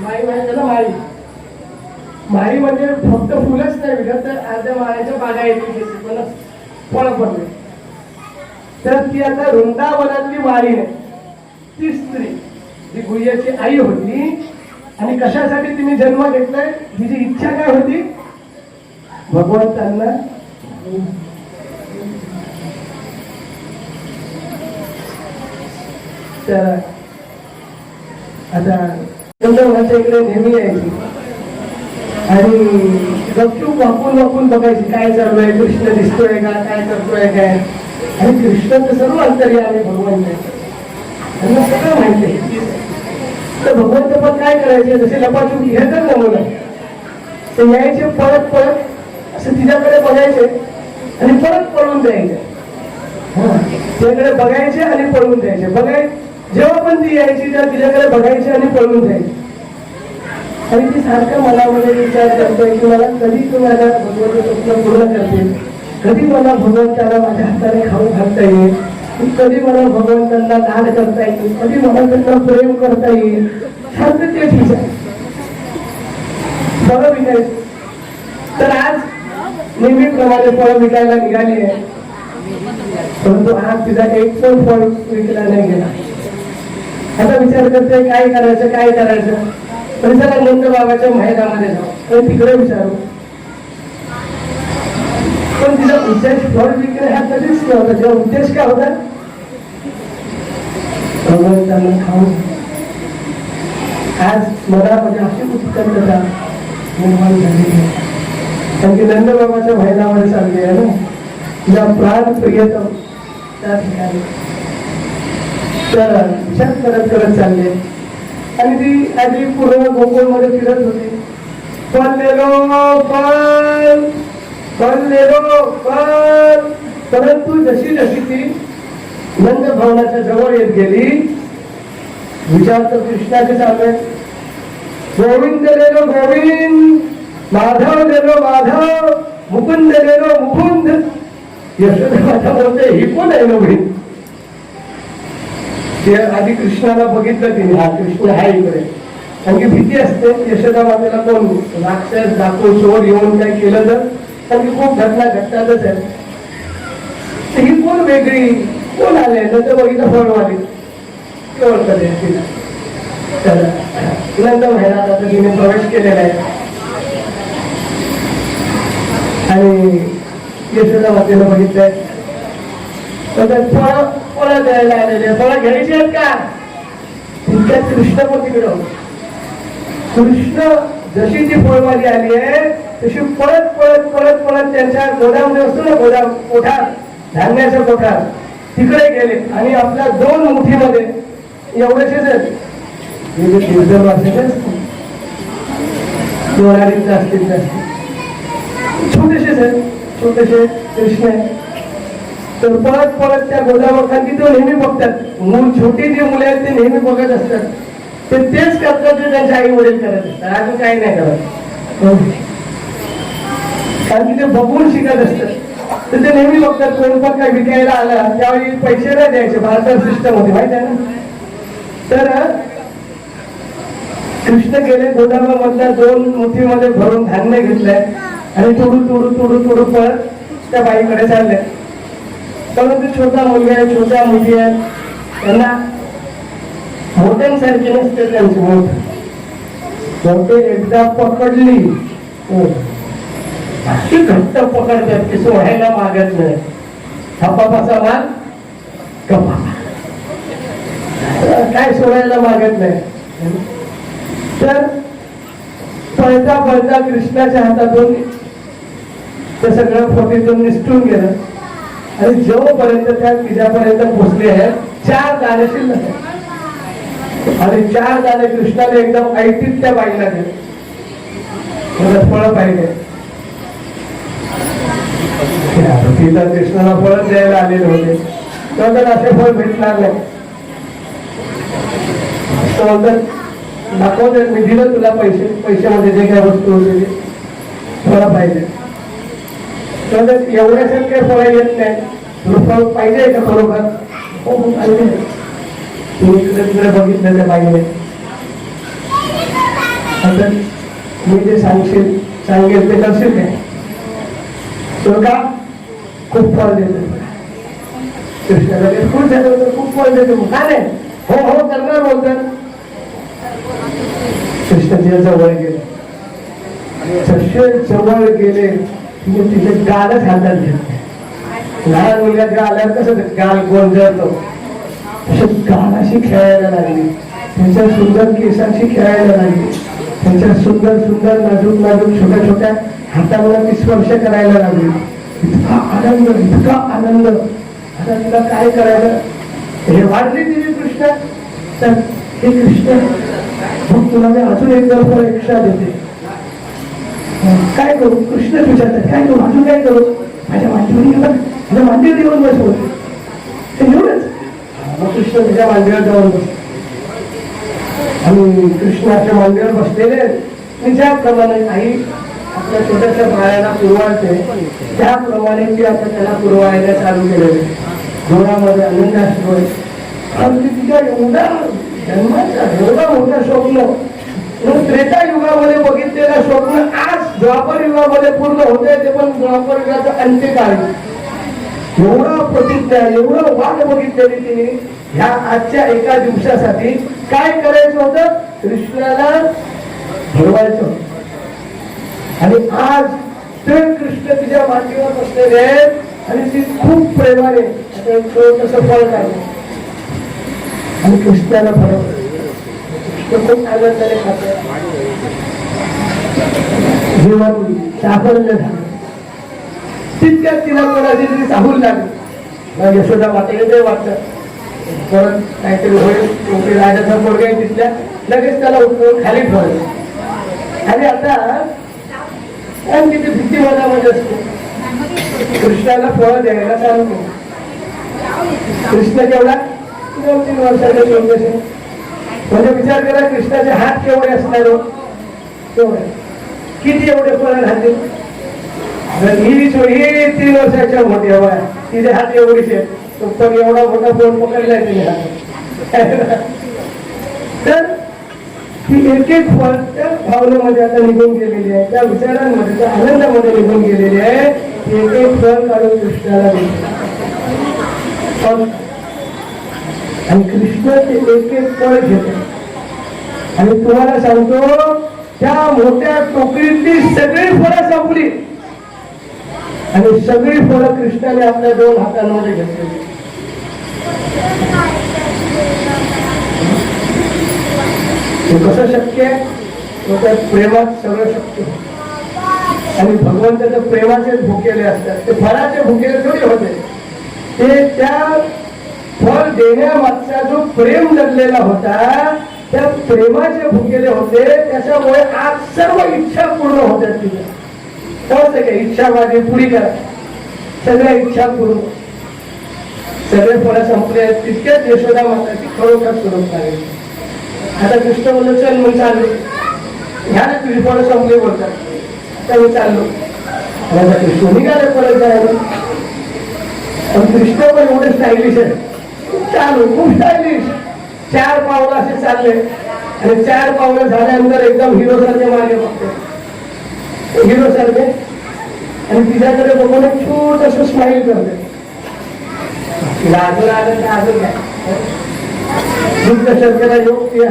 माळी म्हणजे ना माळी माळी म्हणजे फक्त फुलच नाही विकत तर अर्ध्या माळ्याच्या बागा येतील फळ पडले तर ती आता वृंदावनातली माळी आहे. ती स्त्री जी गुह्याची आई होती आणि कशासाठी तिने जन्म घेतलाय तिची इच्छा काय होती भगवंतांना तर आता माझ्या इकडे नेहमी यायची आणि गपचूप वाकून बघायची काय चालू आहे कृष्ण दिसतोय का काय करतोय काय आणि कृष्ण तर सर्व अंतर्यामी भगवान त्यांना सगळं माहिती तर भगवंत पण काय करायचे जसे लपाछुपी हे तर नमुना ते यायचे परत परत असं तिच्याकडे बघायचे आणि परत पळून द्यायचे तिच्याकडे बघायचे आणि पळून द्यायचे जेव्हा पण ती यायची तेव्हा तिच्याकडे बघायची आणि पळून द्यायची आणि ती सारखं मनामध्ये विचार करतोय की मला कधी तुम्हाला भगवंत स्वप्न पूर्ण करते कधी मला भगवंताला माझ्या हाताने खाऊ घालता येईल कधी मला भगवंतांना लाड करता येईल कधी मला त्यांना प्रेम करता येईल सारखं तेच विचार फळं विकायचं तर आज नेहमीप्रमाणे फळं विकायला निघाली आहे परंतु आज तिचा एक पण फळ विकला नाही गेला. आता विचार करते काय करायचं पण चला नंद बाबाच्या माहेरामध्ये जाऊ तर तिकडे विचारू पण तिचा उद्देश फळ विकणे हा कधीच नव्हता. तिचा उद्देश काय होता भगवंतांना खाऊन. आज मनामध्ये अशी उत्कंठता निर्माण झालेली आहे कारण की नंद बाबाच्या महिलामध्ये चालली आहे ना तिला प्राण प्रियतम त्या ठिकाणी तर विचार करत चालले आणि ती आधी पूर्ण गोकुळ मध्ये फिरत होती पण परंतु जशी ती नंद भवनाच्या जवळ येत गेली विचार तर कृष्णाचे चालले गोविंद लेलो गोविंद माधव लेलो माधव मुकुंद लेलो मुकुंद यशोदा माता बोलते ही कोण आहे नवीन ते आधी कृष्णाला बघितलं तिने हा कृष्ण हा इकडे कारण की भीती असते यशोदा मातेला कोण राक्षस डाकू चोर येऊन काय केलं तर कारण की खूप घटना घडतातच आहे ही कोण वेगळी कोण आले नंतर बघितलं फळवाली केवळ कधी तिला तर नंतर महिना आता तिने प्रवेश केलेला आहे आणि यशोदा मातेला बघितलंय फळं द्यायला आलेले फळं घ्यायची आहेत का तितक्यात कृष्ण पण तिकडे कृष्ण जशी ती फळवाली आली आहे तशी पळत त्यांच्या गोदामध्ये असतो ना गोदाम कोठार धान्याच्या कोठार तिकडे गेले आणि आपल्या 2 मुठीमध्ये एवढेसेच आहेत असतील छोटेसे कृष्ण तर पळत त्या गोदामाखाली तो नेहमी बघतात छोटी जी मुले आहेत ते नेहमी बघत असतात तेच करतात जे त्यांच्या आई वडील करत असतात अजून काही नाही करत कारण की ते बघून शिकत असतात तर ते नेहमी बघतात कोण पण काय विकायला आला त्यावेळी पैसे नाही द्यायचे भारतात सिस्टम होती माहिती आहे ना तर कृष्ण गेले गोदामामधल्या 2 मुठीमध्ये भरून धान्य घेतलंय आणि तुडू पळत त्या बाईकडे चालले परंतु छोटा मुलगा आहे छोट्या मुली आहेत त्यांना मोठ्यांसारखी नसते त्यांची मोठे एकदा पकडली अशी घट्ट पकडतात की सोडायला मागत नाही थापापाचा माल कपा काय सोडायला मागत नाही तर पळता कृष्णाच्या हातातून ते सगळं फोटीतून निसटून गेलं आणि जोपर्यंत त्या तिच्यापर्यंत पोचले आहेत 4 दाणे शिल्लक आहेत आणि 4 दाणे कृष्णाने एकदम ऐटीत त्या बाईला दिले फळं पाहिजे तिला कृष्णाला फळं द्यायला आलेले होते तर असे फळ भेटणार नाही दाखवते मी दिलं तुला पैशामध्ये जे काही वस्तू होते फळं पाहिजे तर एवढ्याच काही फळं येत नाही तुला फळ पाहिजे का खरोखर हो पाहिजे तुम्ही इकडे तिकडे बघितलं त्या बाईने नंतर मी जे सांगेल ते करशील काय? तो का खूप फळ देतो कृष्णाला, खूप झालं तर खूप फळ देतो. का नाही? हो हो करणार बोलतात. कृष्णाच्या जवळ गेले, जसे जवळ गेले तिथे गालच हातात घेतले. लहान मुलगा आल्यावर कसं गाल गोंजळतो, तसे गालाशी खेळायला लागली, त्यांच्या सुंदर केसांशी खेळायला लागली, त्यांच्या सुंदर सुंदर नाजूक नाजूक छोट्या छोट्या हातांना ती स्पर्श करायला लागली. इतका आनंद, इतका आनंद. आता तिला काय करायचं हे वाढली तिने कृष्ण. तर हे कृष्ण मग तुला मी अजून एक गल्प एक्स्ट्रा देते. काय करू? कृष्ण विचारतात काय करू, अजून काय करू? माझ्या मांडीवर मांडीवर येऊन बसवतो ते एवढंच. मग कृष्ण तुझ्या मांडीवर जाऊन बसतो आणि कृष्णाच्या मांडीवर बसलेले मी ज्याप्रमाणे आई आपल्या छोट्याशा बाळाला पुरवायचे त्याप्रमाणे ती आता त्याला पुरवायला चालू केलेले. डोळ्यामध्ये आनंद असतो. अगदी तिच्या एवढा जन्माचा एवढा मोठा स्वप्न त्रेता युगामध्ये बघितलेलं स्वप्न आज द्वापर युगामध्ये पूर्ण होते. ते पण द्वापर युगाचा अंत्यकाळी एवढा प्रतिज्ञा, एवढं वाट बघितलेली तिने ह्या आजच्या एका दिवसासाठी. काय करायचं होतं? कृष्णाला भरवायचं. आणि आज ते कृष्ण तिच्या मांडीवर बसलेले आहेत आणि ती खूप प्रेमाने छोटंसं फळ काढलं आणि कृष्णाला भरवलं. कृष्ण खूप आनंदाने खात जीवन साफल्य झालं. तितक्यात तिला कोणाची तरी साहूल लागली. यशोदा मातेला ते वाटतं परत काहीतरी होईल, राजाचा पोरगा आहे तिथल्या, लगेच त्याला उठवून खाली ठेवलं. आणि आता तिथे भीती मनामध्ये असते. कृष्णाला फळ द्यायला चालू केलं. कृष्ण केवढा 2-3 वर्षाचा छोटेसे. म्हणजे विचार करा कृष्णाचे हात केवढे असणार हो, केवढे, किती एवढे फळ घातले. ही 3 वर्षाच्या मोठी हवा, तिचे हात एवढीचे, पण एवढा मोठा फोन पकडलाय तिने हात. तर ही एक एक फळ त्या भावनेमध्ये आता निघून गेलेली आहे, त्या विचारांमध्ये, त्या आनंदामध्ये निघून गेलेली आहे. एक एक फळ काढून कृष्णाला दिले आणि कृष्ण ते एक एक फळ घेते. आणि तुम्हाला सांगतो त्या मोठ्या टोकरीतली सगळी फळं संपली आणि सगळी फळं कृष्णाने आपल्या 2 हातांमध्ये घेतली. कसं शक्य आहे? त्या प्रेमात सगळं शक्य. आणि भगवंताच्या प्रेमाचे भुकेले असतात, ते फळाचे भुकेले थोडी होते. ते त्या फळ देण्यामागचा जो प्रेम जगलेला होता त्या प्रेमाचे भुकेले होते. त्याच्यामुळे आज सर्व इच्छा पूर्ण होत्या तिच्या. कसं काय? इच्छा माझी पुरी करा, सगळ्या इच्छा पूर्ण. सगळे फळं संपले. तितक्याच यशोदा माताची खरोखर सुरू झाली. आता कृष्ण बोललो चल मग चाललो, ह्या ना तुझी फळं संपली बोलतात. तर मी चाललो. आता कृष्ण निघाले परत जायला. पण कृष्ण पण एवढे स्टायलिश आहे, चालू खूप स्टायलिश. 4 पावलं असे चालले आणि 4 पावलं झाल्यानंतर एकदम हिरो सारखे मागे बघते, हिरो सारखे. आणि तिच्याकडे बघून एक छोटस स्माइल करते. तिला अजून आलं तर अजून काय दुःख शंकरा योग ते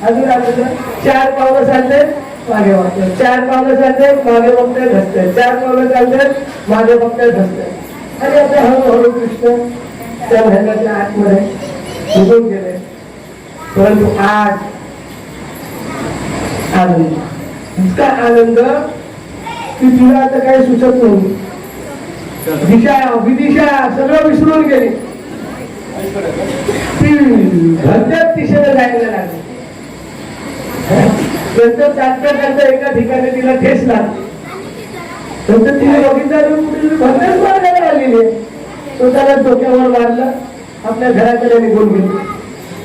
अजून आलं. 4 पावलं चालते मागे बघते, 4 पावलं चालते मागे बघते धसते, 4 पावलं चालते मागे बघते धसते. आणि आता हळूहळू कृष्ण त्या महिन्याच्या आतमध्ये निघून गेले. परंतु आज आनंद, इतका आनंद की तुला आता काही सुचत नाही. दिशा विदिशा सगळं विसरून गेली. ती घरच्याच दिशेने जायला लागली. नंतर चालता एका ठिकाणी तिला ठेस लागली. नंतर तिने बघितलं भरण्याच मारायला आलेली आहे. स्वतःला डोक्यावर मारलं, आपल्या घराकडे निघून गेली.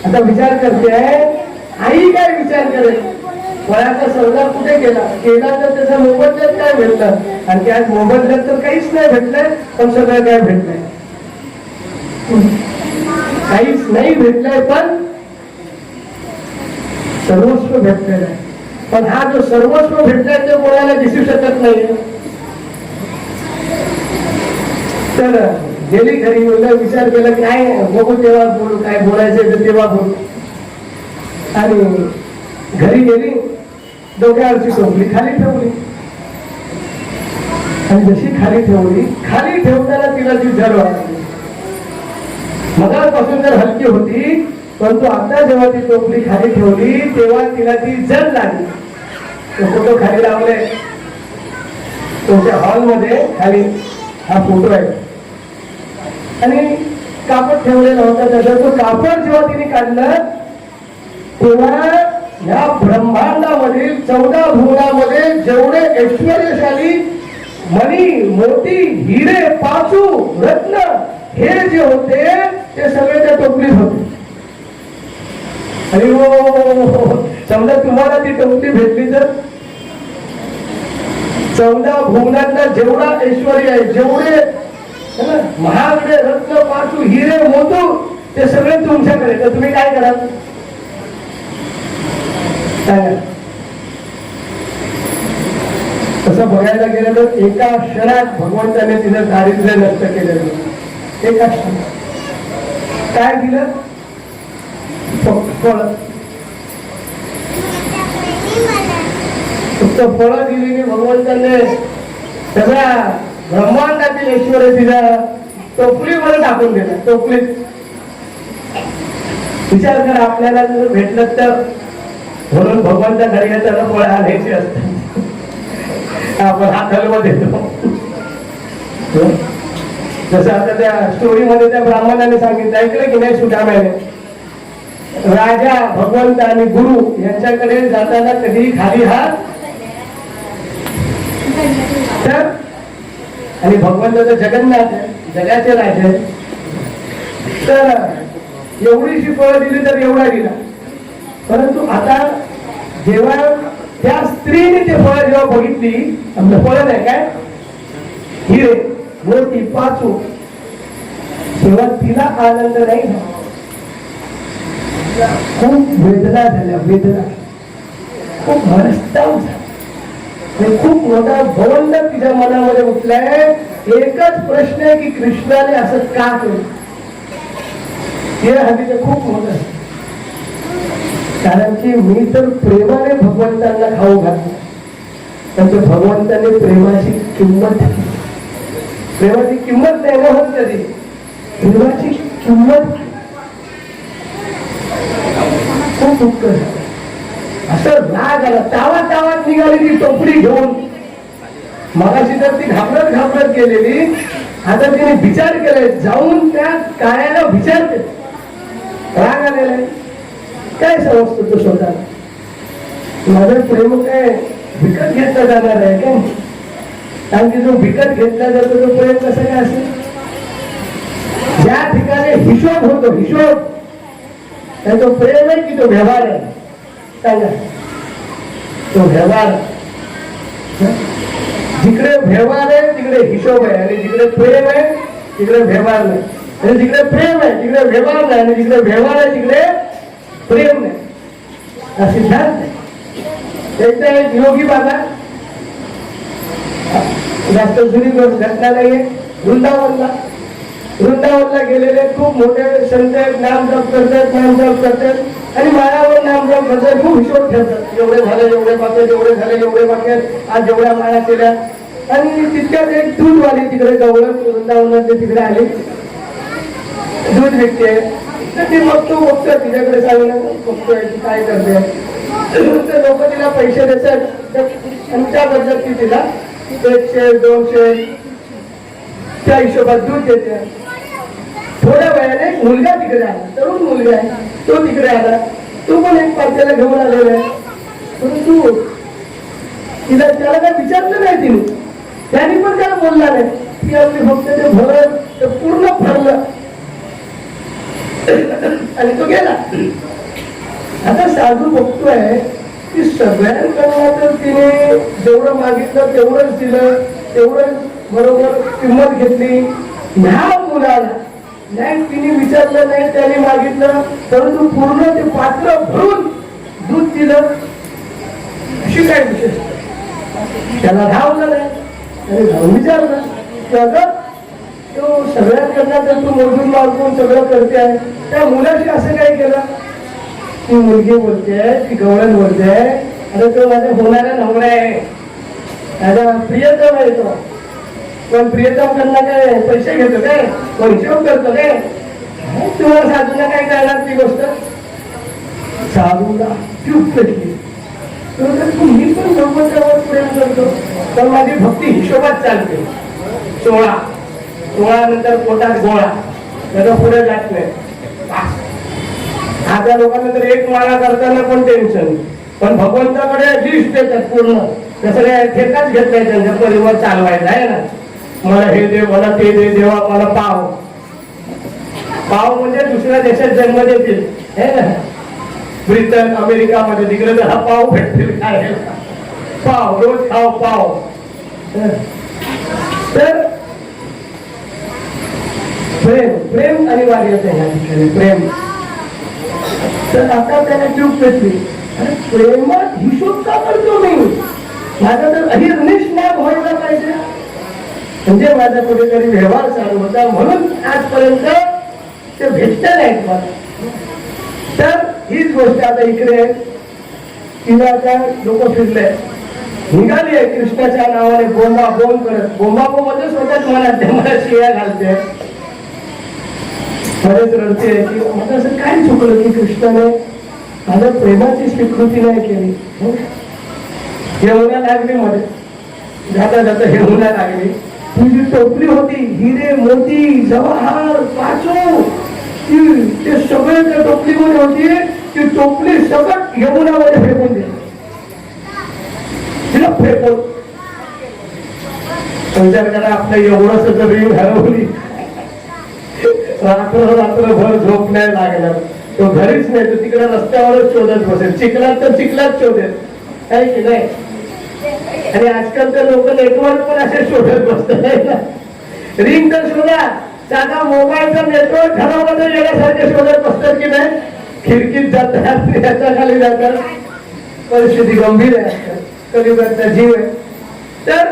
आता विचार करते आई काय विचार करेल? वयाचा सौदा कुठे गेला तर त्याचा मोबदल्यात काय भेटलं? आणि त्या मोबदल्यात तर काहीच नाही भेटलंय, पण सगळं काय भेटलंय? काहीच नाही भेटलंय पण सर्वस्व भेटलेलं आहे. पण हा जो सर्वस्व भेटलाय ते कोणाला दिसू शकत नाही. तर गेली घरी विचार केला की नाही बघू तेव्हा बोलू, काय बोलायचं तर तेव्हा बोलू. आणि घरी गेली, डोक्यावरची टोपली खाली ठेवली आणि जशी खाली ठेवली, खाली ठेवताना तिला ती जड वाटली. मगापासून तर हलकी होती, परंतु आता जेव्हा ती टोपली खाली ठेवली तेव्हा तिला ती जड लागली. फोटो खाली लावले तुमच्या हॉलमध्ये, खाली हा फोटो आहे आणि कापड ठेवलेला होता. त्याचा तो कापड जेव्हा तिने काढलं तेव्हा या ब्रह्मांडामधील 14 भुवनामध्ये जेवढे ऐश्वर्यशाली मणी, मोती, हिरे, पाचू, रत्न हे जे होते ते सगळे त्या टोपलीत होते. आणि समजा तुम्हाला ती टोपली भेटली तर 14 भुवनांना जेवढा ऐश्वर्य आहे, जेवढे महागडे रत्न, पाचू, हिरे, मोतू ते सगळे तुमच्याकडे, तर तुम्ही काय कराल? तसं बघायला गेलं तर एका क्षणात भगवंताने तिचं दारिद्र्य नष्ट केलेलं. एका क्षणात काय दिलं? फळ. फक्त फळं दिली भगवंताने सगळ्या ब्रह्मांडातील ऐश्वर्य तिला टोपलीमध्ये टाकून दिला. टोपलीत विचार करा, आपल्याला जर भेटलं तर, म्हणून भगवंता घरी येताना फळ आणायची असतात. आपण हात हलवत येतो. जसं आता त्या स्टोरीमध्ये त्या ब्राह्मणाने सांगितलं, ऐकलं की नाही, सुदाम्याने राजा, भगवंत आणि गुरु यांच्याकडे जाताना कधी खाली हात तर, आणि भगवंत तर जगन्नाथ आहे, जगाचे राजे, तर एवढीशी फळं दिली तर एवढा दिला. परंतु आता जेव्हा त्या स्त्रीने ते फळ जेव्हा बघितली, आपलं फळ नाही काय, हिरे, मोती, पाचू, तेव्हा तिला आनंद नाही झाला. खूप वेदना झाल्या, वेदना, खूप मनस्ताप झाला. खूप मोठा भवंड तिच्या मनामध्ये उठलाय. एकच प्रश्न आहे की कृष्णाने असं का केलं? हे हल्ली खूप मोठं, कारण की मी तर प्रेमाने भगवंतांना खाऊ घातलं, पण भगवंताने प्रेमाची किंमत, प्रेमाची किंमत नाही ना होत कधी, प्रेमाची किंमत खूप दुःख झालं. असं राग आला, तावात निघाली ती टोपली घेऊन. मगाशी तर ती घाबरत घाबरत गेलेली, आता तिने विचार केलाय, जाऊन त्या काळ्याला विचारते. राग आलेला आहे, काय समजतो तो स्वतः? माझं प्रेम काय विकत घेतला जाणार आहे काय? कारण की जो विकत घेतला जातो तो प्रेम कसं काय असेल? ज्या ठिकाणी हिशोब होतो, हिशोब, तो प्रेम आहे की तो व्यवहार आहे? सांगा. तो व्यवहार. जिकडे व्यवहार आहे तिकडे हिशोब आहे, आणि जिकडे प्रेम आहे तिकडे व्यवहार नाही. आणि जिकडे प्रेम आहे तिकडे व्यवहार नाही, आणि जिकडे व्यवहार आहे तिकडे प्रेम नाही. हा सिद्धांत आहे. एकदा एक योगी बाबा, जास्त जुनी घटना नाहीये, वृंदावनला गेलेले खूप मोठे संत नामजप करतात आणि माळावर नामजप करतात, खूप हिशोब ठेवतात. एवढे झाले, एवढे पाकेट, एवढे झाले, एवढे पाकेट, आज जेवढ्या माळा केल्या. आणि तितक्यात एक दूधवाली तिकडे गवळण वृंदावनातले तिकडे आले, दूध विकते. तर ती बघतो तिच्याकडे सांगणं बघतोय की काय करते. लोक तिला पैसे देतात आणि त्या पद्धती तिला 100, 200 त्या हिशोबात दूध देते. थोड्या वेळाने मुलगा तिकडे आला, तरुण मुलगा आहे, तो तिकडे आला. तो पण एक पात्याला घेऊन आलेला आहे, परंतु त्याला काय विचारलं नाही तिने, त्याने पण काय बोलला नाही. ती आपली फक्त ते भरत पूर्ण भरलं आणि तो गेला. आता साधू बघतोय की सगळ्यांकडनं तर तिने जेवढं मागितलं तेवढंच दिलं, तेवढंच बरोबर किंमत घेतली. ह्या मुलाला नाही तिने विचारलं नाही, त्याने मागितलं, परंतु पूर्ण ते पात्र भरून दूध दिलं. काय विशेष? त्याला धावलं नाही आणि धावून विचारलं की अगं तो सगळ्यात करणार तर तू मोजून मागून सगळं करते आहे, त्या मुलाशी असं काय केलं? ती मुलगी बोलते, ती गवळण बोलते, अरे तो माझा होणारा नवरा आहे, माझा प्रियतम आहे तो. पण प्रियतम त्यांना काय पैसे घेतो काय, परिश्रम करतो काय? तुम्हाला साधूला काय करणार ती गोष्ट? साधूला चूप पेटली. मी पण भगवंतावर प्रेम करतो, पण माझी भक्ती हिशोबात चालते. 16 नंतर पोटात गोळा, त्याचा पुढे जात नाही. आता लोकांना तर एक माळा करताना पण टेन्शन, पण भगवंताकडे लिस्ट देतात पूर्ण. तसं काय ठेकाच घेतलाय त्यांच्या परिवार चालवायचा आहे ना. मला हे दे, मला ते दे, देवा मला पाव म्हणजे दुसऱ्या देशात जन्म देतील हे ना. ब्रिटन अमेरिकामध्ये तिकडे तर हा पाव भेटतील काय, पाव रोज खाव पाव. तर प्रेम अनिवार्यच आहे या ठिकाणी, प्रेम. तर आता त्याला चूक पेटली, अरे प्रेमात हिशोब का करतो मी? माझा तर अहिर्निश नाम व्हायला पाहिजे, म्हणजे माझा कुठेतरी व्यवहार चालू होता, म्हणून आजपर्यंत ते भेटत नाहीत मला. तर हीच गोष्ट आता इकडे तिला आता लोक फिरले, निघाली आहे कृष्णाच्या नावाने बोंबाबोंब करत. बोंबाबोंब मध्ये स्वतःच मनात मला शिव्या घालते, बरेच रडते की मला असं काय चुकलं की कृष्णाने माझ्या प्रेमाची स्वीकृती नाही केली. यमुना लागली मध्ये, जाता जाता यमुना लागली. तुझी टोपली होती, हिरे मोती जवाहर पाचू, ते सगळे त्या टोपलीमध्ये होती. ती टोपली सगळं यमुनामध्ये फेकून दिली, तिला फेकून. विचार करा, आपल्या एवढंच जरी हरवली, रात्रभर झोप नाही लागणार. तो घरीच नाही, तो तिकडे रस्त्यावरच शोधत बसेल, चिखलात तर चिखलात शोधेल, काय की नाही. आणि आजकाल तर लोक नेटवर्क पण असे शोधत बसतात. रिंग तर शोधा, साधा मोबाईलचा नेटवर्क घरामध्ये येण्यासारखे शोधत बसतात की नाही. खिडकीत जातात, याच्या खाली जातात. परिस्थिती गंभीर आहे, कलियुगाचा जीव आहे. तर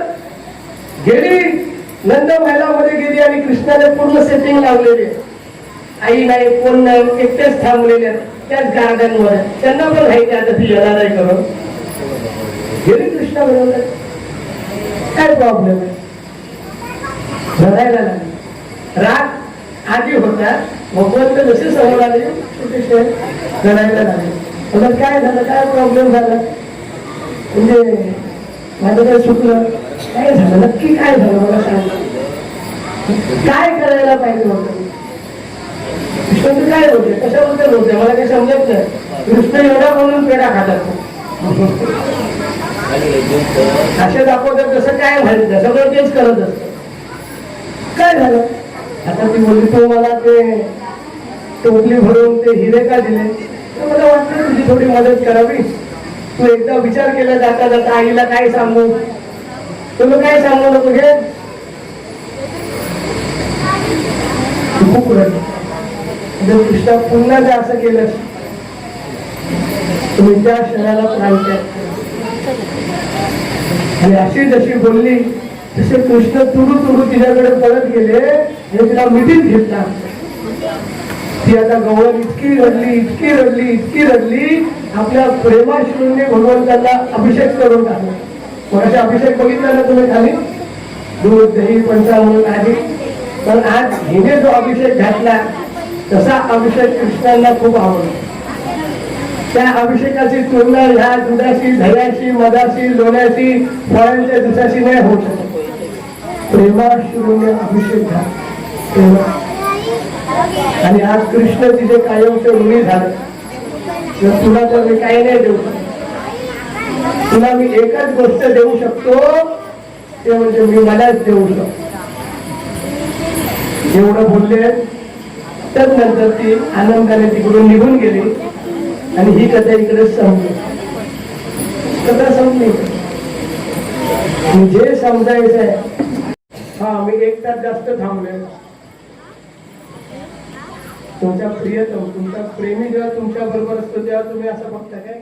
गेली नंद महिलामध्ये गेली आणि कृष्णाने पूर्ण सेटिंग लावलेली आहे. आई नाही, कोण नाही, एकटेच थांबलेले त्याच गार्डन मध्ये. त्यांना पण माहिती आता ती येणार नाही करून गेली कृष्णा बरोबर. काय प्रॉब्लेम आहे? रडायला लागली. राग आधी होता, भगवंत जसे समोर आले छोटेसे रडायला लागले. आता काय झालं, काय प्रॉब्लेम झाला, म्हणजे माझं काय चुकलं, काय झालं, नक्की काय झालं मला सांग, काय करायला पाहिजे होतं? कृष्ण काय होते, कशाबद्दल होते मला काही समजत नाही. कृष्ण एवढा म्हणून पेढा खातात असे दाखवतात, तसं काय माहित नाही, सगळं तेच करत असत. काय झालं? आता ती बोलली, तू मला ते टोपली भरून ते हिरे का दिले? तर मला वाटतं तुझी थोडी मदत करावी. तू एकदा विचार केला जाता जाता आईला काय सांगू, तुला काय सांगू नको घे. खूप रडली. कृष्णा पुन्हा जर असं केलं, तुम्ही त्या क्षणाला प्राण त्याग. आणि अशी जशी बोलली तसे कृष्ण तुडू तिच्याकडे परत गेले आणि तिला मिठीत घेतला. ती आता गवळण इतकी रडली, आपल्या प्रेमाश्रूंनी भगवंताला अभिषेक करून टाकला. मग असे अभिषेक बघितला ना तुम्ही खाली, दूध दही पंचामृत आहे. पण आज हिने जो अभिषेक घातला तसा अभिषेक कृष्णाला खूप आवडला. त्या अभिषेकाची तुलना ह्या दुधाशी, दह्याशी, मधाशी, लोण्याशी, फळांच्या दुधाशी नाही होऊ शकत. प्रेमाश्रूने अभिषेक घातला. आणि आज कृष्ण तिचे कायमचे ऋणी झाले. तुला तर मी काही नाही देऊ शकतो, तुला मी एकच गोष्ट देऊ शकतो, ते म्हणजे मी मलाच देऊ शकतो. एवढं बोलले. तर नंतर ती आनंदाने तिकडून निघून गेली आणि ही कथा इकडे संपली. कथा संपली. जे समजायचंय, हा मी एक तास जास्त थांबले. तुमच्या प्रियतम, तुमचा प्रेमी जेव्हा तुमच्या बरोबर असतो तेव्हा तुम्ही असं बघता काय?